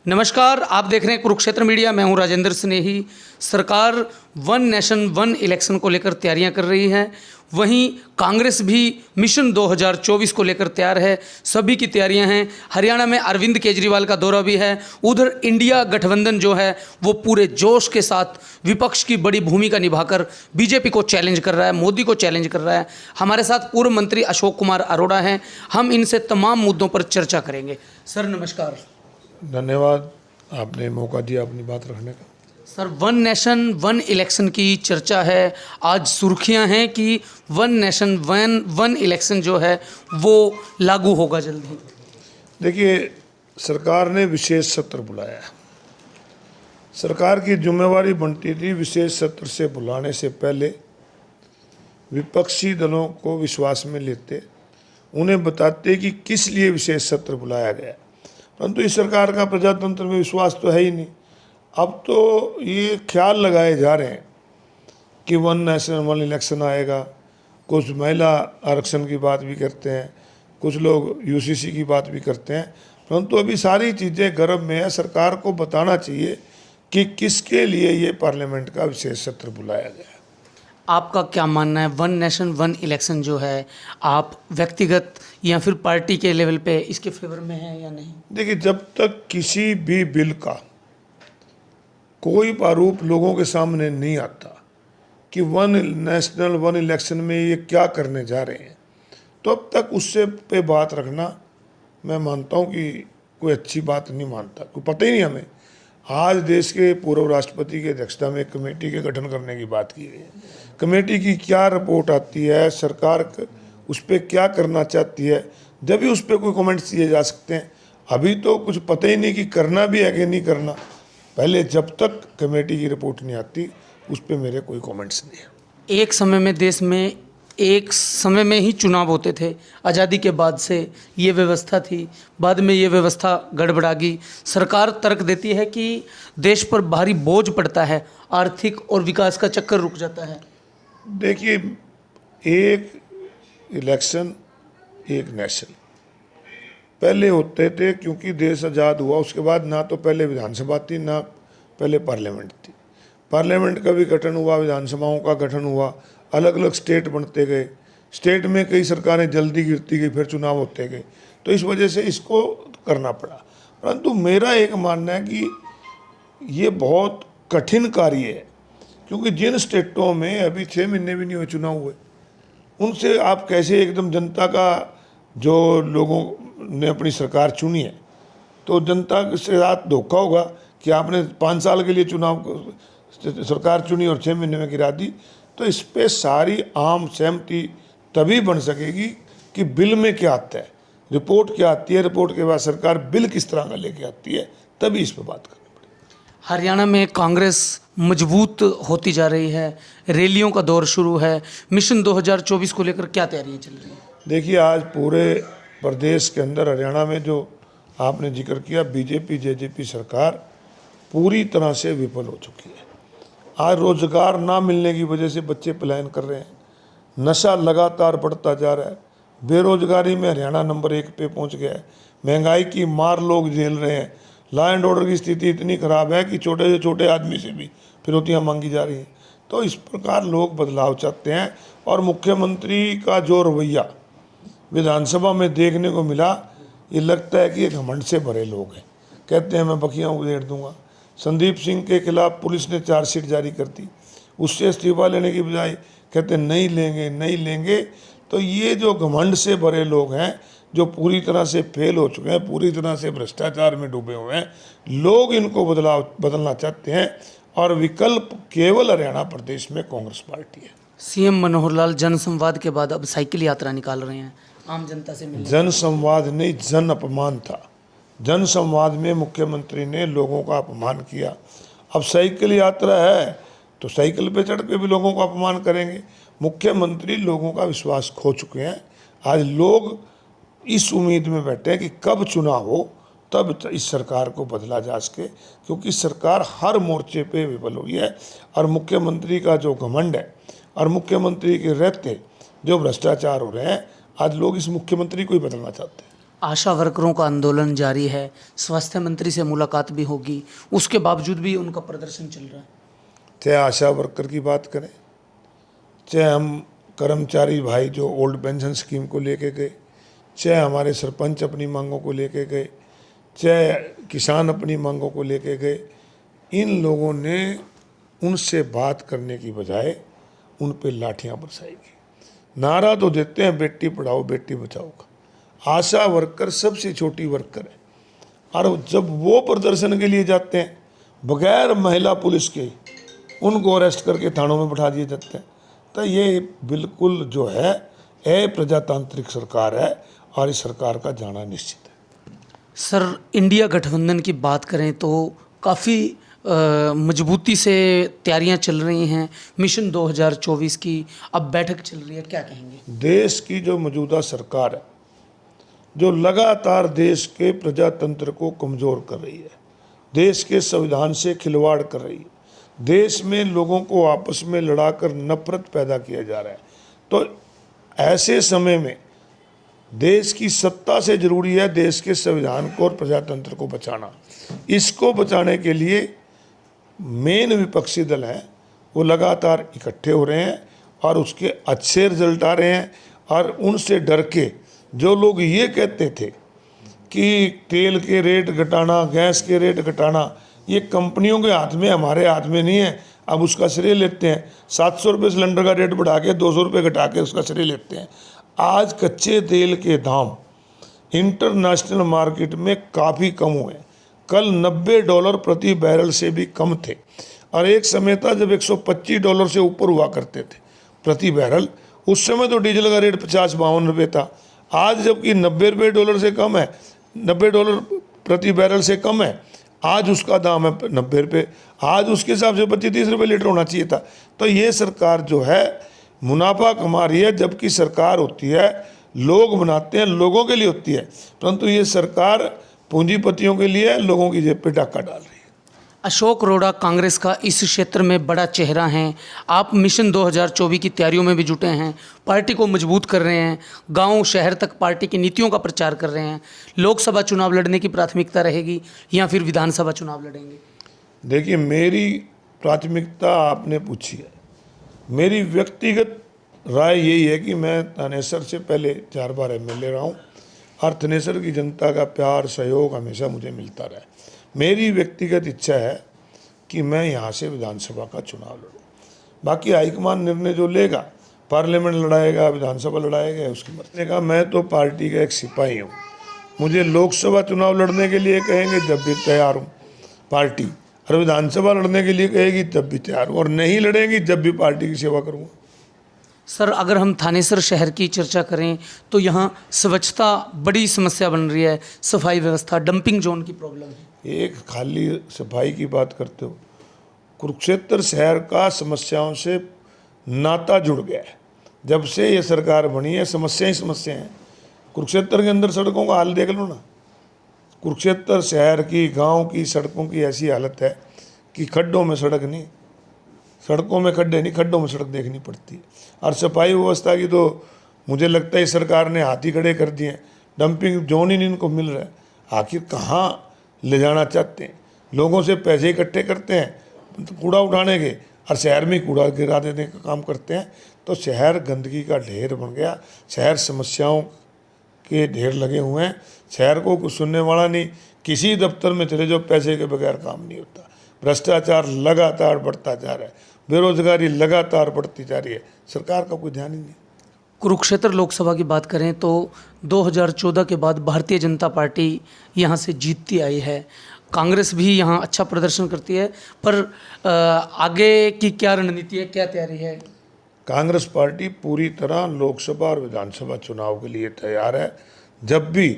नमस्कार, आप देख रहे हैं कुरुक्षेत्र मीडिया। मैं हूं राजेंद्र स्नेही। सरकार वन नेशन वन इलेक्शन को लेकर तैयारियां कर रही है, वहीं कांग्रेस भी मिशन 2024 को लेकर तैयार है। सभी की तैयारियां हैं। हरियाणा में अरविंद केजरीवाल का दौरा भी है। उधर इंडिया गठबंधन जो है वो पूरे जोश के साथ विपक्ष की बड़ी भूमिका निभाकर बीजेपी को चैलेंज कर रहा है, मोदी को चैलेंज कर रहा है। हमारे साथ पूर्व मंत्री अशोक कुमार अरोड़ा हैं। हम इनसे तमाम मुद्दों पर चर्चा करेंगे। सर नमस्कार। धन्यवाद, आपने मौका दिया अपनी बात रखने का। Sir, one nation one election की चर्चा है। आज सुर्खियां हैं कि वन नेशन वन इलेक्शन जो है वो लागू होगा जल्दी। देखिए, सरकार ने विशेष सत्र बुलाया है। सरकार की जिम्मेवारी बनती थी विशेष सत्र से बुलाने से पहले विपक्षी दलों को विश्वास में लेते, उन्हें बताते कि किस लिए विशेष सत्र बुलाया गया। परंतु इस सरकार का प्रजातंत्र में विश्वास तो है ही नहीं। अब तो ये ख्याल लगाए जा रहे हैं कि वन नेशन वन इलेक्शन आएगा। कुछ महिला आरक्षण की बात भी करते हैं, कुछ लोग यूसीसी की बात भी करते हैं, परंतु अभी सारी चीज़ें गर्भ में है। सरकार को बताना चाहिए कि किसके लिए ये पार्लियामेंट का विशेष सत्र बुलाया गया है। आपका क्या मानना है, वन नेशन वन इलेक्शन जो है, आप व्यक्तिगत या फिर पार्टी के लेवल पे इसके फेवर में हैं या नहीं? देखिए, जब तक किसी भी बिल का कोई प्रारूप लोगों के सामने नहीं आता कि वन नेशनल वन इलेक्शन में ये क्या करने जा रहे हैं, तो अब तक उससे पे बात रखना मैं मानता हूँ कि कोई अच्छी बात नहीं मानता। कोई पता ही नहीं हमें। आज देश के पूर्व राष्ट्रपति की अध्यक्षता में एक कमेटी के गठन करने की बात की गई है। कमेटी की क्या रिपोर्ट आती है, सरकार उस पर क्या करना चाहती है, जब भी उस पर कोई कमेंट्स दिए जा सकते हैं। अभी तो कुछ पता ही नहीं कि करना भी है कि नहीं करना। पहले जब तक कमेटी की रिपोर्ट नहीं आती उस पर मेरे कोई कमेंट्स नहीं है। एक समय में देश में एक समय में ही चुनाव होते थे। आज़ादी के बाद से ये व्यवस्था थी, बाद में ये व्यवस्था गड़बड़ा गई। सरकार तर्क देती है कि देश पर भारी बोझ पड़ता है, आर्थिक और विकास का चक्कर रुक जाता है। देखिए, एक इलेक्शन एक नेशन पहले होते थे, क्योंकि देश आज़ाद हुआ उसके बाद ना तो पहले विधानसभा थी ना पहले पार्लियामेंट थी। पार्लियामेंट का भी गठन हुआ, विधानसभाओं का गठन हुआ, अलग अलग स्टेट बनते गए। स्टेट में कई सरकारें जल्दी गिरती गई, फिर चुनाव होते गए, तो इस वजह से इसको करना पड़ा। परंतु मेरा एक मानना है कि ये बहुत कठिन कार्य है, क्योंकि जिन स्टेटों में अभी 6 महीने भी नहीं हुए चुनाव हुए, उनसे आप कैसे एकदम जनता का, जो लोगों ने अपनी सरकार चुनी है, तो जनता के साथ धोखा होगा कि आपने 5 साल के लिए चुनाव सरकार चुनी और 6 महीने में गिरा दी। तो इस पे सारी आम सहमति तभी बन सकेगी कि बिल में क्या आता है, रिपोर्ट क्या आती है, रिपोर्ट के बाद सरकार बिल किस तरह का लेके आती है, तभी इस पर बात करनी पड़ेगी। हरियाणा में कांग्रेस मजबूत होती जा रही है, रैलियों का दौर शुरू है। मिशन 2024 को लेकर क्या तैयारियां चल रही हैं? देखिए, आज पूरे प्रदेश के अंदर, हरियाणा में जो आपने जिक्र किया, बीजेपी जेजेपी सरकार पूरी तरह से विफल हो चुकी है। आज रोजगार ना मिलने की वजह से बच्चे पलायन कर रहे हैं, नशा लगातार बढ़ता जा रहा है, बेरोजगारी में हरियाणा नंबर 1 पे पहुंच गया है, महंगाई की मार लोग झेल रहे हैं, लॉ एंड ऑर्डर की स्थिति इतनी खराब है कि छोटे से छोटे आदमी से भी फिरौतियाँ मांगी जा रही हैं। तो इस प्रकार लोग बदलाव चाहते हैं, और मुख्यमंत्री का जो रवैया विधानसभा में देखने को मिला, ये लगता है कि ये घमंड से भरे लोग हैं। कहते हैं मैं बखियाँ उधेड़ दूंगा। संदीप सिंह के खिलाफ पुलिस ने चार्जशीट जारी कर दी, उससे इस्तीफा लेने की बजाय कहते नहीं लेंगे नहीं लेंगे। तो ये जो घमंड से भरे लोग हैं, जो पूरी तरह से फेल हो चुके हैं, पूरी तरह से भ्रष्टाचार में डूबे हुए हैं, लोग इनको बदलना चाहते हैं, और विकल्प केवल हरियाणा प्रदेश में कांग्रेस पार्टी है। सीएम मनोहर लाल जनसंवाद के बाद अब साइकिल यात्रा निकाल रहे हैं आम जनता से मिलने। जनसंवाद नहीं, जन अपमान था। जनसंवाद में मुख्यमंत्री ने लोगों का अपमान किया। अब साइकिल यात्रा है तो साइकिल पे चढ़ के भी लोगों का अपमान करेंगे। मुख्यमंत्री लोगों का विश्वास खो चुके हैं। आज लोग इस उम्मीद में बैठे हैं कि कब चुनाव हो तब इस सरकार को बदला जा सके, क्योंकि सरकार हर मोर्चे पे विफल हुई है। और मुख्यमंत्री का जो घमंड है और मुख्यमंत्री के रहते जो भ्रष्टाचार हो रहे हैं, आज लोग इस मुख्यमंत्री को ही बदलना चाहते हैं। आशा वर्करों का आंदोलन जारी है, स्वास्थ्य मंत्री से मुलाकात भी होगी, उसके बावजूद भी उनका प्रदर्शन चल रहा है। चाहे आशा वर्कर की बात करें, चाहे हम कर्मचारी भाई जो ओल्ड पेंशन स्कीम को लेके गए, चाहे हमारे सरपंच अपनी मांगों को लेके गए, चाहे किसान अपनी मांगों को लेके गए, इन लोगों ने उनसे बात करने की बजाय उन पे लाठियां बरसाएगी। नारा तो देते हैं बेटी पढ़ाओ बेटी बचाओ का। आशा वर्कर सबसे छोटी वर्कर है, और जब वो प्रदर्शन के लिए जाते हैं बगैर महिला पुलिस के, उनको अरेस्ट करके थानों में बैठा दिए जाते हैं। तो ये बिल्कुल जो है अप्रजातांत्रिक सरकार है, और इस सरकार का जाना निश्चित है। सर, इंडिया गठबंधन की बात करें तो काफ़ी मजबूती से तैयारियां चल रही हैं मिशन 2024 की, अब बैठक चल रही है, क्या कहेंगे? देश की जो मौजूदा सरकार है, जो लगातार देश के प्रजातंत्र को कमज़ोर कर रही है, देश के संविधान से खिलवाड़ कर रही है, देश में लोगों को आपस में लड़ाकर नफरत पैदा किया जा रहा है, तो ऐसे समय में देश की सत्ता से ज़रूरी है देश के संविधान को और प्रजातंत्र को बचाना। इसको बचाने के लिए मेन विपक्षी दल हैं वो लगातार इकट्ठे हो रहे हैं और उसके अच्छे रिजल्ट आ रहे हैं। और उनसे डर के जो लोग ये कहते थे कि तेल के रेट घटाना, गैस के रेट घटाना, ये कंपनियों के हाथ में, हमारे हाथ में नहीं है, अब उसका श्रेय लेते हैं। 700 रुपये सिलेंडर का रेट बढ़ा के 200 रुपये घटा के उसका श्रेय लेते हैं। आज कच्चे तेल के दाम इंटरनेशनल मार्केट में काफ़ी कम हुए हैं। कल $90 प्रति बैरल से भी कम थे, और एक समय था जब $125 से ऊपर हुआ करते थे प्रति बैरल। उस समय तो डीजल का रेट 50-52 रुपये था। आज जबकि $90 से कम है, $90 प्रति बैरल से कम है, आज उसका दाम है 90 रुपये। आज उसके हिसाब से 25-30 रुपये लीटर होना चाहिए था। तो ये सरकार जो है मुनाफा कमा रही है, जबकि सरकार होती है लोग बनाते हैं, लोगों के लिए होती है, परंतु ये सरकार पूंजीपतियों के लिए लोगों की जेब पे डाका डाल रही है। अशोक अरोड़ा कांग्रेस का इस क्षेत्र में बड़ा चेहरा हैं। आप मिशन 2024 की तैयारियों में भी जुटे हैं, पार्टी को मजबूत कर रहे हैं, गांव शहर तक पार्टी की नीतियों का प्रचार कर रहे हैं। लोकसभा चुनाव लड़ने की प्राथमिकता रहेगी या फिर विधानसभा चुनाव लड़ेंगे? देखिए, मेरी प्राथमिकता आपने पूछी है, मेरी व्यक्तिगत राय यही है कि मैं थानेसर से पहले 4 बार MLA रहा हूँ, और थानेसर की जनता का प्यार सहयोग हमेशा मुझे मिलता रहा है। मेरी व्यक्तिगत इच्छा है कि मैं यहाँ से विधानसभा का चुनाव लड़ूँ। बाकी हाईकमान निर्णय जो लेगा, पार्लियामेंट लड़ाएगा, विधानसभा लड़ाएगा, उसकी मर्जी। ने कहा मैं तो पार्टी का एक सिपाही हूँ, मुझे लोकसभा चुनाव लड़ने के लिए कहेंगे जब भी तैयार हूँ पार्टी, और विधानसभा लड़ने के लिए कहेगी तब भी तैयार हूँ, और नहीं लड़ेगी जब भी पार्टी की सेवा करूँगा। सर, अगर हम थानेसर शहर की चर्चा करें तो यहाँ स्वच्छता बड़ी समस्या बन रही है, सफाई व्यवस्था, डंपिंग जोन की प्रॉब्लम है। एक खाली सफाई की बात करते हो, कुरुक्षेत्र शहर का समस्याओं से नाता जुड़ गया है। जब से ये सरकार बनी है समस्या ही समस्या हैं। कुरुक्षेत्र के अंदर सड़कों का हाल देख लो ना, कुरुक्षेत्र शहर की, गांव की सड़कों की ऐसी हालत है कि खड्डों में सड़क नहीं, सड़कों में खड्डे नहीं, खड्डों में सड़क देखनी पड़ती है। और सफाई व्यवस्था की तो मुझे लगता है सरकार ने हाथ ही खड़े कर दिए हैं, डंपिंग जोन ही नहीं इनको मिल रहा है। आखिर कहाँ ले जाना चाहते हैं? लोगों से पैसे इकट्ठे करते हैं कूड़ा उठाने के, और शहर में कूड़ा गिरा देने का काम करते हैं। तो शहर गंदगी का ढेर बन गया, शहर समस्याओं के ढेर लगे हुए हैं। शहर को कुछ सुनने वाला नहीं, किसी दफ्तर में चले जाओ पैसे के बगैर काम नहीं होता। भ्रष्टाचार लगातार बढ़ता जा रहा है, बेरोजगारी लगातार बढ़ती जा रही है, सरकार का कोई ध्यान ही नहीं। कुरुक्षेत्र लोकसभा की बात करें तो 2014 के बाद भारतीय जनता पार्टी यहाँ से जीतती आई है, कांग्रेस भी यहाँ अच्छा प्रदर्शन करती है, पर आगे की क्या रणनीति है, क्या तैयारी है? कांग्रेस पार्टी पूरी तरह लोकसभा और विधानसभा चुनाव के लिए तैयार है। जब भी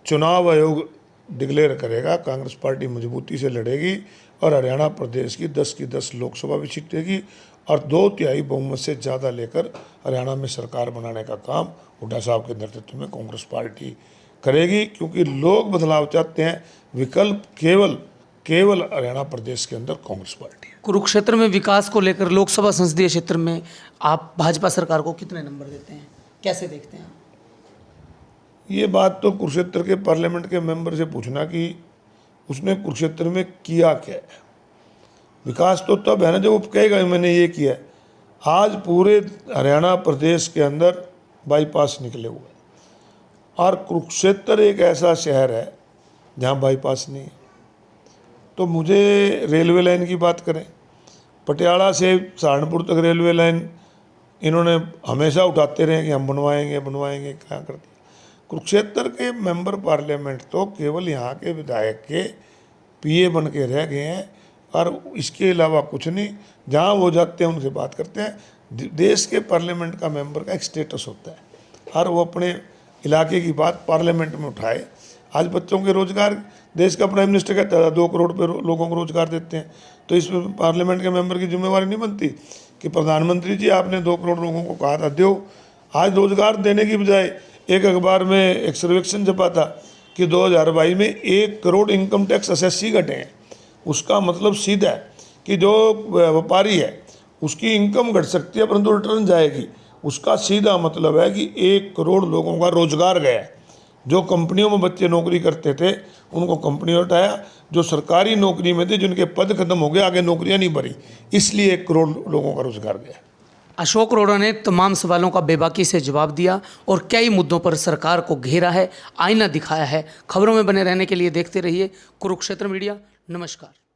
चुनाव आयोग डिक्लेयर करेगा, कांग्रेस पार्टी मजबूती से लड़ेगी और हरियाणा प्रदेश की 10 की 10 लोकसभा भी जीतेगी, और 2/3 बहुमत से ज़्यादा लेकर हरियाणा में सरकार बनाने का काम हुड्डा साहब के नेतृत्व में कांग्रेस पार्टी करेगी। क्योंकि लोग बदलाव चाहते हैं, विकल्प केवल हरियाणा प्रदेश के अंदर कांग्रेस पार्टी है। कुरुक्षेत्र में विकास को लेकर लोकसभा संसदीय क्षेत्र में आप भाजपा सरकार को कितने नंबर देते हैं, कैसे देखते हैं? ये बात तो कुरुक्षेत्र के पार्लियामेंट के मेंबर से पूछना कि उसने कुरुक्षेत्र में किया क्या है। विकास तो तब है ना जब वो कहेगा मैंने ये किया है। आज पूरे हरियाणा प्रदेश के अंदर बाईपास निकले हुए हैं और कुरुक्षेत्र एक ऐसा शहर है जहाँ बाईपास नहीं है। तो मुझे रेलवे लाइन की बात करें, पटियाला से सहारनपुर तक रेलवे लाइन इन्होंने हमेशा उठाते रहे कि हम बनवाएंगे बनवाएंगे, क्या करते। कुरुक्षेत्र के मेंबर पार्लियामेंट तो केवल यहाँ के विधायक के पीए बन के रह गए हैं और इसके अलावा कुछ नहीं। जहाँ वो जाते हैं उनसे बात करते हैं। देश के पार्लियामेंट का मेंबर का एक स्टेटस होता है और वो अपने इलाके की बात पार्लियामेंट में उठाए। आज बच्चों के रोजगार, देश का प्राइम मिनिस्टर कहता है 2 करोड़ पे लोगों को रोजगार देते हैं, तो इसमें पार्लियामेंट के मेंबर की जिम्मेवारी नहीं बनती कि प्रधानमंत्री जी आपने 2 करोड़ लोगों को कहा था दो। आज रोजगार देने की बजाय एक अखबार में एक सर्वेक्षण छपा था कि 2022 में 1 करोड़ इनकम टैक्स असेसी घटे हैं। उसका मतलब सीधा है कि जो व्यापारी है उसकी इनकम घट सकती है परंतु रिटर्न जाएगी। उसका सीधा मतलब है कि 1 करोड़ लोगों का रोजगार गया है। जो कंपनियों में बच्चे नौकरी करते थे उनको कंपनी हटाया, जो सरकारी नौकरी में थे जिनके पद खत्म हो गए, आगे नौकरियां नहीं भरी, इसलिए 1 करोड़ लोगों का रोजगार गया। अशोक अरोड़ा ने तमाम सवालों का बेबाकी से जवाब दिया और कई मुद्दों पर सरकार को घेरा है, आईना दिखाया है। खबरों में बने रहने के लिए देखते रहिए कुरुक्षेत्र मीडिया। नमस्कार।